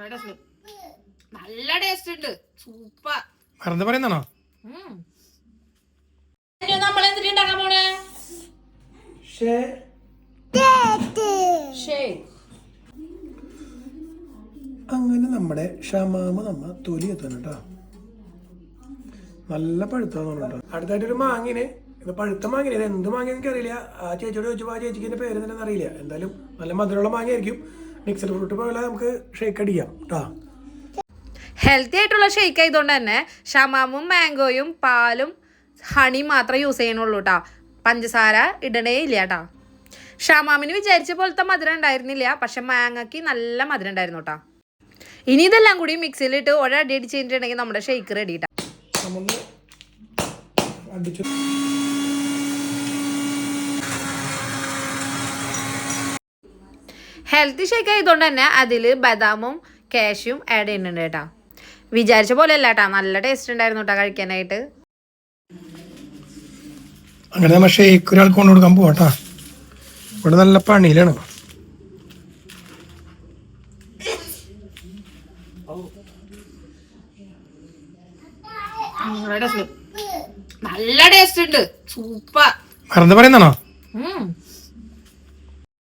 നല്ല ടേസ്റ്റ് ഉണ്ട്. സൂപ്പർ. വെറുതെ പറയുന്നതാണോ? നമ്മൾ എന്തിട്ടുണ്ടാക്കാൻ പോണേ? അങ്ങനെ നമ്മുടെ ഷമാമ തൊലി എത്തണം കേട്ടോ. നല്ല പഴുത്താന്ന് കേട്ടോ. അടുത്തായിട്ടൊരു മാങ്ങിന്, ഇത് പഴുത്ത മാങ്ങിന്, ഇത് എന്ത് മാങ്ങ എനിക്കറിയില്ല. ആ ചേച്ചിയോട് ചോദിച്ചപ്പോൾ ആ ചേച്ചിക്ക് എൻ്റെ പേര് തന്നെ അറിയില്ല. എന്തായാലും നല്ല മധുരമുള്ള മാങ്ങയായിരിക്കും. മിക്സഡ് ഫ്രൂട്ട് പോലെ നമുക്ക് ഷേക്ക് അടിക്കാം കേട്ടോ. ഹെൽത്തി ആയിട്ടുള്ള ഷേക്ക് ആയതുകൊണ്ട് തന്നെ ഷമാമും മാംഗോയും പാലും ഹണി മാത്രമേ യൂസ് ചെയ്യണുള്ളൂ കേട്ടോ. പഞ്ചസാര ഇടണേ ഇല്ല കേട്ടോ. ഷമാമിന് വിചാരിച്ച പോലത്തെ മധുരം ഉണ്ടായിരുന്നില്ല, പക്ഷെ മാങ്ങയ്ക്ക് നല്ല മധുരം ഉണ്ടായിരുന്നു കേട്ടോ. ഇനി ഇതെല്ലാം കൂടി മിക്സിയിലിട്ട് ഒരടി അടിച്ച് കഴിഞ്ഞിട്ടുണ്ടെങ്കിൽ നമ്മുടെ ഷേക്ക് റെഡി കേട്ടോ. ഹെൽത്തി ഷേക്ക് ആയതുകൊണ്ട് തന്നെ അതിൽ ബദാമും കാഷ്യും ആഡ് ചെയ്യുന്നുണ്ട് കേട്ടോ. വിചാരിച്ച പോലെ അല്ല കേട്ടോ, നല്ല ടേസ്റ്റ് ഉണ്ടായിരുന്നു കേട്ടോ കഴിക്കാനായിട്ട്. അങ്ങനെ നമ്മൾ ഷേക്ക് ഒരാൾക്ക് കൊണ്ടു കൊടുക്കാൻ പോവാട്ടാ. ഇവിടെ നല്ല പണിയിലാണ്. നല്ല ടേസ്റ്റ് ഉണ്ട്. സൂപ്പർ. വെറുതെ പറയുന്നതാണോ?